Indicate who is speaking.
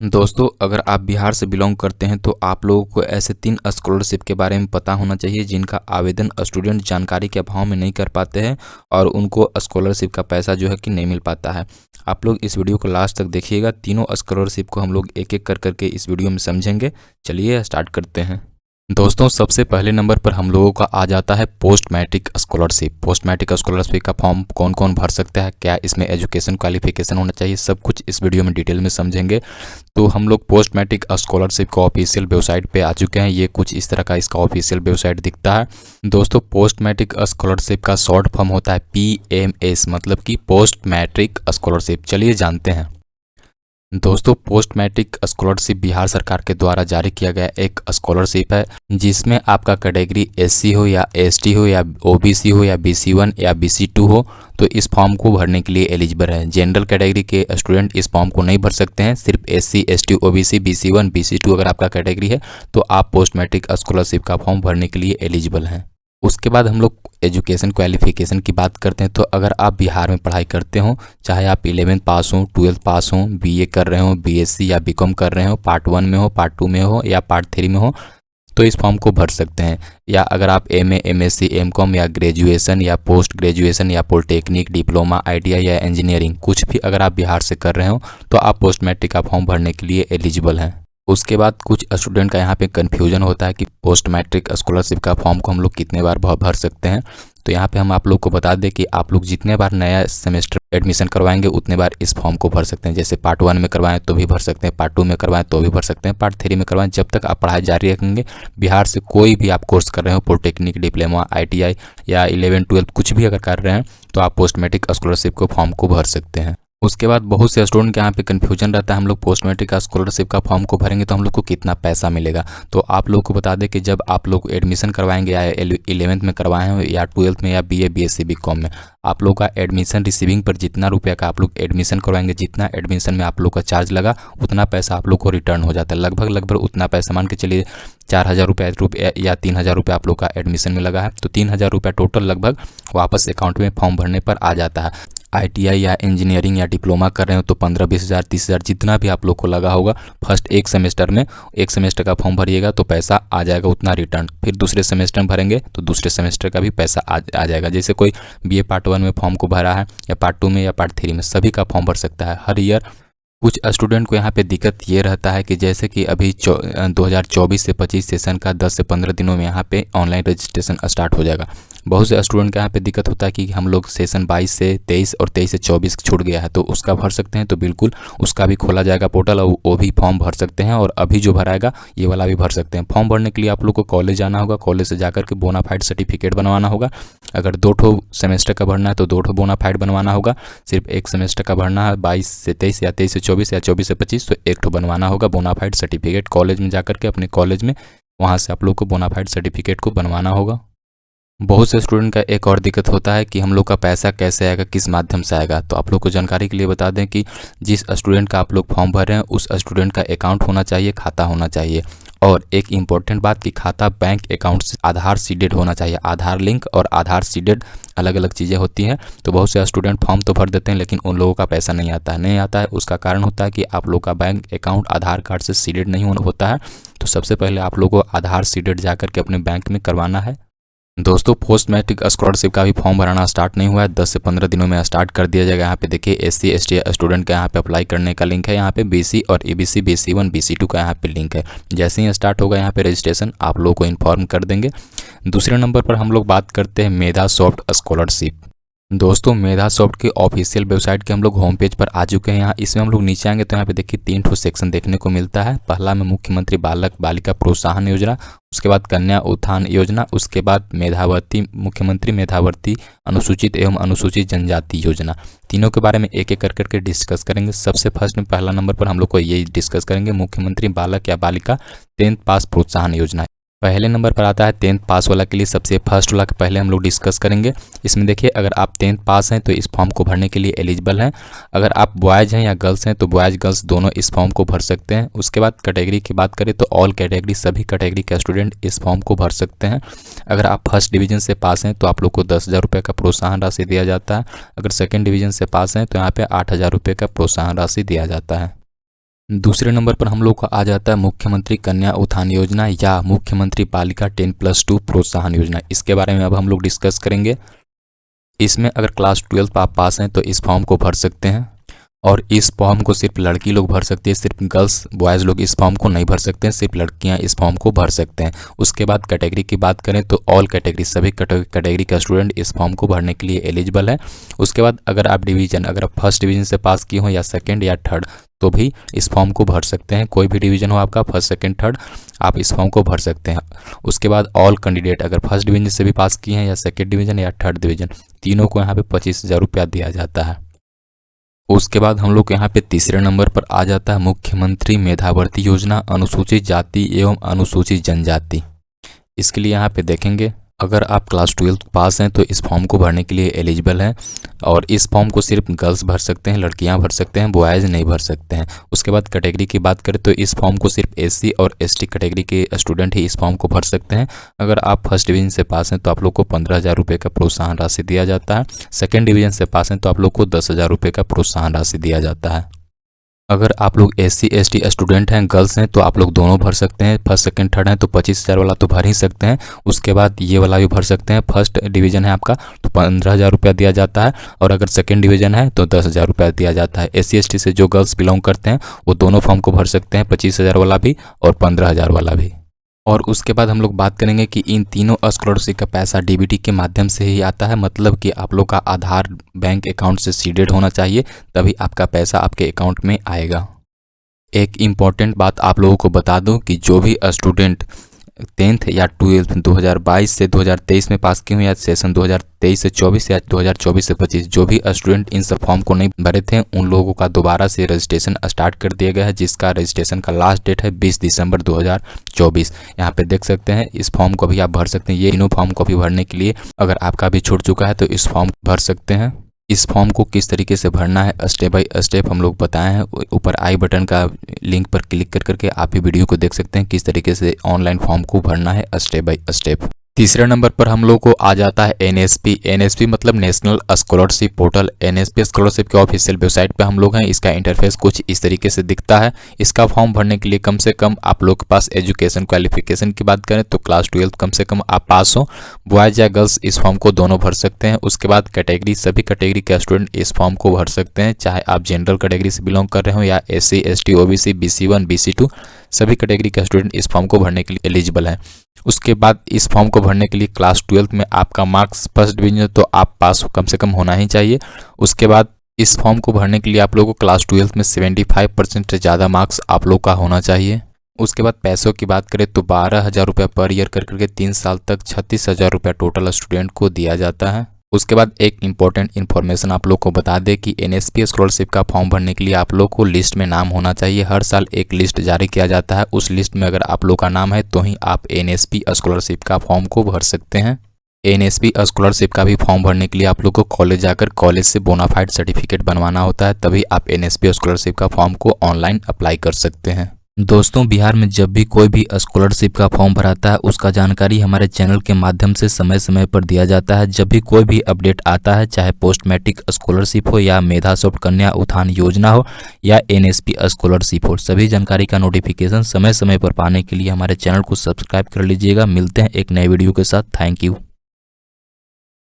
Speaker 1: दोस्तों, अगर आप बिहार से बिलोंग करते हैं तो आप लोगों को ऐसे 3 स्कॉलरशिप के बारे में पता होना चाहिए जिनका आवेदन स्टूडेंट जानकारी के अभाव में नहीं कर पाते हैं और उनको स्कॉलरशिप का पैसा जो है कि नहीं मिल पाता है। आप लोग इस वीडियो को लास्ट तक देखिएगा। तीनों स्कॉलरशिप को हम लोग एक एक कर करके इस वीडियो में समझेंगे। चलिए स्टार्ट करते हैं। दोस्तों, सबसे पहले नंबर पर हम लोगों का आ जाता है post matric scholarship. Post matric scholarship का फॉर्म कौन कौन भर सकता है, क्या इसमें एजुकेशन क्वालिफिकेशन होना चाहिए, सब कुछ इस वीडियो में डिटेल में समझेंगे। तो हम लोग पोस्ट मैट्रिक स्कॉलरशिप का ऑफिशियल वेबसाइट पे आ चुके हैं। ये कुछ इस तरह का इसका ऑफिशियल वेबसाइट दिखता है। दोस्तों, पोस्ट मैट्रिक स्कॉलरशिप का शॉर्ट फॉर्म होता है PMS, मतलब कि पोस्ट मैट्रिक स्कॉलरशिप। चलिए जानते हैं। दोस्तों, पोस्ट मैट्रिक स्कॉलरशिप बिहार सरकार के द्वारा जारी किया गया एक स्कॉलरशिप है जिसमें आपका कैटेगरी SC हो या ST हो या OBC हो या BC1 या BC2 हो तो इस फॉर्म को भरने के लिए एलिजिबल है। जनरल कैटेगरी के स्टूडेंट इस फॉर्म को नहीं भर सकते हैं। सिर्फ SC ST OBC BC1 BC2 अगर आपका कैटेगरी है तो आप पोस्ट मैट्रिक स्कॉलरशिप का फॉर्म भरने के लिए एलिजिबल हैं। उसके बाद हम लोग एजुकेशन क्वालिफिकेशन की बात करते हैं। तो अगर आप बिहार में पढ़ाई करते हो, चाहे आप 11th पास हो, 12th पास हो, BA कर रहे हो, BSc या BCom कर रहे हो, पार्ट 1 में हो, पार्ट 2 में हो या पार्ट 3 में हो, तो इस फॉर्म को भर सकते हैं। या अगर आप MA MSc MCom या ग्रेजुएशन या पोस्ट ग्रेजुएशन या पॉलिटेक्निक डिप्लोमा ITI या इंजीनियरिंग कुछ भी अगर आप बिहार से कर रहे हो तो आप पोस्ट मैट्रिक का फॉर्म भरने के लिए एलिजिबल हैं। उसके बाद कुछ स्टूडेंट का यहाँ पे कन्फ्यूजन होता है कि पोस्ट मैट्रिक स्कॉलरशिप का फॉर्म को हम लोग कितने बार भर सकते हैं। तो यहाँ पे हम आप लोग को बता दें कि आप लोग जितने बार नया सेमेस्टर एडमिशन करवाएंगे उतने बार इस फॉर्म को भर सकते हैं। जैसे पार्ट 1 में करवाएं तो भी भर सकते हैं, पार्ट 2 में करवाएं तो भी भर सकते हैं, पार्ट 3 में करवाएं। जब तक आप पढ़ाई जारी रखेंगे, बिहार से कोई भी आप कोर्स कर रहे हो, पॉलिटेक्निक डिप्लोमा ITI या 11 12 कुछ भी अगर कर रहे हैं तो आप पोस्ट मैट्रिक स्कॉलरशिप को फॉर्म को भर सकते हैं। उसके बाद बहुत से स्टूडेंट के यहाँ पे कन्फ्यूजन रहता है, हम लोग पोस्ट मैट्रिक का स्कॉलरशिप का फॉर्म को भरेंगे तो हम लोग को कितना पैसा मिलेगा। तो आप लोग को बता दें कि जब आप लोग एडमिशन करवाएंगे या 11th में करवाए हैं या 12th में या BA BSc BCom में, आप लोग का एडमिशन रिसीविंग पर जितना रुपया का आप लोग एडमिशन करवाएंगे, जितना एडमिशन में आप लोग का चार्ज लगा उतना पैसा आप लोग को रिटर्न हो जाता है। लगभग उतना पैसा मान के चलिए 4,000 रुपये या 3,000 रुपये आप लोग का एडमिशन में लगा है तो 3,000 रुपये टोटल लगभग वापस अकाउंट में फॉर्म भरने पर आ जाता है। ITI या इंजीनियरिंग या डिप्लोमा कर रहे हो तो 15-20 हज़ार 30 हज़ार जितना भी आप लोग को लगा होगा फर्स्ट एक सेमेस्टर का फॉर्म भरिएगा तो पैसा आ जाएगा उतना रिटर्न। फिर दूसरे सेमेस्टर में भरेंगे तो दूसरे सेमेस्टर का भी पैसा आ जाएगा। जैसे कोई BA पार्ट 1 में फॉर्म को भरा है या पार्ट 2 में या पार्ट 3 में, सभी का फॉर्म भर सकता है हर ईयर। कुछ स्टूडेंट को यहाँ पे दिक्कत ये रहता है कि जैसे कि अभी 2024 से 25 सेशन का 10 से 15 दिनों में यहाँ पे ऑनलाइन रजिस्ट्रेशन स्टार्ट हो जाएगा। बहुत से स्टूडेंट का यहाँ पे दिक्कत होता है कि हम लोग सेशन 22 से 23 और 23 से 24 छूट गया है तो उसका भर सकते हैं। तो बिल्कुल उसका भी खोला जाएगा पोर्टल और वो भी फॉर्म भर सकते हैं और अभी जो भराएगा ये वाला भी भर सकते हैं। फॉर्म भरने के लिए आप लोग को कॉलेज जाना होगा, कॉलेज से जाकर के बोनाफाइड सर्टिफिकेट बनवाना होगा। अगर 2 सेमेस्टर का भरना है तो 2 बोनाफाइड बनवाना होगा। सिर्फ एक सेमेस्टर का भरना है 22 से 23 या 23 से 24 या 24 से 25 तो 1 बनवाना होगा बोनाफाइड सर्टिफिकेट। कॉलेज में जाकर के अपने कॉलेज में वहाँ से आप लोग को बोनाफाइड सर्टिफिकेट को बनवाना होगा। बहुत से स्टूडेंट का एक और दिक्कत होता है कि हम लोग का पैसा कैसे आएगा, किस माध्यम से आएगा। तो आप लोग को जानकारी के लिए बता दें कि जिस स्टूडेंट का आप लोग फॉर्म भर रहे हैं उस स्टूडेंट का अकाउंट होना चाहिए, खाता होना चाहिए। और एक इम्पॉर्टेंट बात कि खाता बैंक अकाउंट से आधार सीडेड होना चाहिए। आधार लिंक और आधार सीडेड अलग अलग चीज़ें होती हैं। तो बहुत से स्टूडेंट फॉर्म तो भर देते हैं लेकिन उन लोगों का पैसा नहीं आता है। उसका कारण होता है कि आप लोग का बैंक अकाउंट आधार कार्ड से सीडेड नहीं होता है। तो सबसे पहले आप लोगों को आधार सीडेड जाकर के अपने बैंक में करवाना है। दोस्तों, पोस्ट मैट्रिक स्कॉलरशिप का भी फॉर्म भराना स्टार्ट नहीं हुआ है, 10 से 15 दिनों में स्टार्ट कर दिया जाएगा। यहाँ पे देखिए SC ST स्टूडेंट का यहाँ पे अप्लाई करने का लिंक है। यहाँ पे BC और EBC BC1 BC2 का यहाँ पे लिंक है। जैसे ही स्टार्ट होगा यहाँ पे रजिस्ट्रेशन आप लोगों को इन्फॉर्म कर देंगे। दूसरे नंबर पर हम लोग बात करते हैं मेधा सॉफ्ट स्कॉलरशिप। दोस्तों, मेधा सॉफ्ट के ऑफिशियल वेबसाइट के हम लोग होम पेज पर आ चुके हैं। यहाँ इसमें हम लोग नीचे आएंगे तो यहाँ पे देखिए 3 सेक्शन देखने को मिलता है। पहला में मुख्यमंत्री बालक बालिका प्रोत्साहन योजना, उसके बाद कन्या उत्थान योजना, उसके बाद मुख्यमंत्री मेधावर्ती अनुसूचित एवं अनुसूचित जनजाति योजना। तीनों के बारे में एक एक करके डिस्कस करेंगे। सबसे फर्स्ट में पहला नंबर पर हम लोग को ये डिस्कस करेंगे मुख्यमंत्री बालक या बालिका 10th पास प्रोत्साहन योजना। पहले नंबर पर आता है 10th पास वाला के लिए सबसे फर्स्ट वाला पहले हम लोग डिस्कस करेंगे। इसमें देखिए अगर आप 10th पास हैं तो इस फॉर्म को भरने के लिए एलिजिबल हैं। अगर आप बॉयज़ हैं या गर्ल्स हैं तो बॉयज़ गर्ल्स दोनों इस फॉर्म को भर सकते हैं। उसके बाद कैटेगरी की बात करें तो ऑल कैटेगरी सभी कैटेगरी के स्टूडेंट इस फॉर्म को भर सकते हैं। अगर आप फर्स्ट डिवीजन से पास हैं तो आप लोग को 10,000 रुपये का प्रोत्साहन राशि दिया जाता है। अगर सेकेंड डिवीजन से पास हैं तो यहाँ पे 8,000 रुपये का प्रोत्साहन राशि दिया जाता है। दूसरे नंबर पर हम लोग का आ जाता है मुख्यमंत्री कन्या उत्थान योजना या मुख्यमंत्री बालिका 10+2 प्रोत्साहन योजना। इसके बारे में अब हम लोग डिस्कस करेंगे। इसमें अगर क्लास 12 आप पास हैं तो इस फॉर्म को भर सकते हैं, और इस फॉर्म को सिर्फ लड़की लोग भर सकती है, सिर्फ गर्ल्स बॉयज़ लोग इस फॉर्म को नहीं भर सकते हैं, सिर्फ लड़कियां इस फॉर्म को भर सकते हैं। उसके बाद कैटेगरी की बात करें तो ऑल कैटेगरी, सभी कैटेगरी का स्टूडेंट इस फॉर्म को भरने के लिए एलिजिबल है। उसके बाद अगर आप अगर आप फर्स्ट डिवीजन से पास किए हो या सेकेंड या थर्ड तो भी इस फॉर्म को भर सकते हैं। कोई भी डिवीजन हो आपका, फर्स्ट सेकेंड थर्ड, आप इस फॉर्म को भर सकते हैं। उसके बाद ऑल कैंडिडेट, अगर फर्स्ट डिवीजन से भी पास किए हैं या सेकेंड डिवीजन या थर्ड डिवीजन, तीनों को यहाँ पे 25,000 रुपया दिया जाता है। उसके बाद हम लोग यहाँ पे तीसरे नंबर पर आ जाता है मुख्यमंत्री मेधावृत्ति योजना अनुसूचित जाति एवं अनुसूचित जनजाति। इसके लिए यहाँ पे देखेंगे, अगर आप क्लास 12 पास हैं तो इस फॉर्म को भरने के लिए एलिजिबल हैं, और इस फॉर्म को सिर्फ गर्ल्स भर सकते हैं, लड़कियां भर सकते हैं, बॉयज़ नहीं भर सकते हैं। उसके बाद कैटेगरी की बात करें तो इस फॉर्म को सिर्फ SC और ST कैटेगरी के स्टूडेंट ही इस फॉर्म को भर सकते हैं। अगर आप फर्स्ट डिवीजन से पास हैं तो आप लोग को 15,000 रुपये का प्रोत्साहन राशि दिया जाता है। सेकेंड डिवीजन से पास हैं तो आप लोग को 10,000 रुपये का प्रोत्साहन राशि दिया जाता है। अगर आप लोग SC ST स्टूडेंट हैं, गर्ल्स हैं, तो आप लोग दोनों भर सकते हैं। फर्स्ट सेकंड थर्ड हैं तो 25,000 वाला तो भर ही सकते हैं। उसके बाद ये वाला भी भर सकते हैं। फर्स्ट डिवीजन है आपका तो 15,000 रुपया दिया जाता है, और अगर सेकंड डिवीजन है तो 10,000 रुपया दिया जाता है। SC ST से जो गर्ल्स बिलोंग करते हैं वो दोनों फॉर्म को भर सकते हैं, 25,000 वाला भी और 15,000 वाला भी। और उसके बाद हम लोग बात करेंगे कि इन तीनों स्कॉलरशिप का पैसा DBT के माध्यम से ही आता है, मतलब कि आप लोग का आधार बैंक अकाउंट से सीडेड होना चाहिए, तभी आपका पैसा आपके अकाउंट में आएगा। एक इम्पॉर्टेंट बात आप लोगों को बता दूं कि जो भी स्टूडेंट 10th या 12th 2022 से 2023 में पास किए हुए, या सेशन 2023 से 24 या 2024 से 25, जो भी स्टूडेंट इन सब फॉर्म को नहीं भरे थे उन लोगों का दोबारा से रजिस्ट्रेशन स्टार्ट कर दिया गया है, जिसका रजिस्ट्रेशन का लास्ट डेट है 20 दिसंबर 2024। यहाँ पे देख सकते हैं, इस फॉर्म को भी आप भर सकते हैं। ये तीनों फॉर्म को भी भरने के लिए अगर आपका भी छूट चुका है तो इस फॉर्म भर सकते हैं। इस फॉर्म को किस तरीके से भरना है स्टेप बाय स्टेप हम लोग बताए हैं। ऊपर आई बटन का लिंक पर क्लिक कर करके आप ये वीडियो को देख सकते हैं किस तरीके से ऑनलाइन फॉर्म को भरना है स्टेप बाय स्टेप। तीसरे नंबर पर हम लोग को आ जाता है NSP मतलब national scholarship portal. NSP scholarship के ऑफिशियल वेबसाइट पे हम लोग हैं। इसका इंटरफेस कुछ इस तरीके से दिखता है। इसका फॉर्म भरने के लिए कम से कम आप लोग के पास एजुकेशन क्वालिफिकेशन की बात करें तो क्लास 12 कम से कम आप पास हो। बॉयज़ या गर्ल्स इस फॉर्म को दोनों भर सकते हैं। उसके बाद कैटेगरी, सभी कैटेगरी के स्टूडेंट इस फॉर्म को भर सकते हैं, चाहे आप जनरल कैटेगरी से बिलोंग कर रहे हो या SC ST OBC BC1 BC2, सभी कैटेगरी के स्टूडेंट इस फॉर्म को भरने के लिए एलिजिबल हैं। उसके बाद इस फॉर्म को भरने के लिए क्लास 12 में आपका मार्क्स फर्स्ट डिवीजन तो आप पास कम से कम होना ही चाहिए। उसके बाद इस फॉर्म को भरने के लिए आप लोगों को क्लास 12 में 75% से ज़्यादा मार्क्स आप लोग का होना चाहिए। उसके बाद पैसों की बात करें तो 12,000 रुपये पर ईयर कर करके 3 साल तक 36,000 रुपया टोटल स्टूडेंट को दिया जाता है। उसके बाद एक इम्पॉर्टेंट इन्फॉर्मेशन आप लोग को बता दें कि NSP स्कॉलरशिप का फॉर्म भरने के लिए आप लोग को लिस्ट में नाम होना चाहिए। हर साल एक लिस्ट जारी किया जाता है, उस लिस्ट में अगर आप लोग का नाम है तो ही आप NSP स्कॉलरशिप का फॉर्म को भर सकते हैं। NSP स्कॉलरशिप का भी फॉर्म भरने के लिए आप लोग को कॉलेज जाकर कॉलेज से बोनाफाइड सर्टिफिकेट बनवाना होता है, तभी आप NSP स्कॉलरशिप का फॉर्म को ऑनलाइन अप्लाई कर सकते हैं। दोस्तों, बिहार में जब भी कोई भी स्कॉलरशिप का फॉर्म भराता है उसका जानकारी हमारे चैनल के माध्यम से समय समय पर दिया जाता है। जब भी कोई भी अपडेट आता है, चाहे पोस्ट मैट्रिक स्कॉलरशिप हो या मेधासॉफ्ट कन्या उत्थान योजना हो या NSP स्कॉलरशिप हो, सभी जानकारी का नोटिफिकेशन समय समय पर पाने के लिए हमारे चैनल को सब्सक्राइब कर लीजिएगा। मिलते हैं एक नए वीडियो के साथ। Thank you.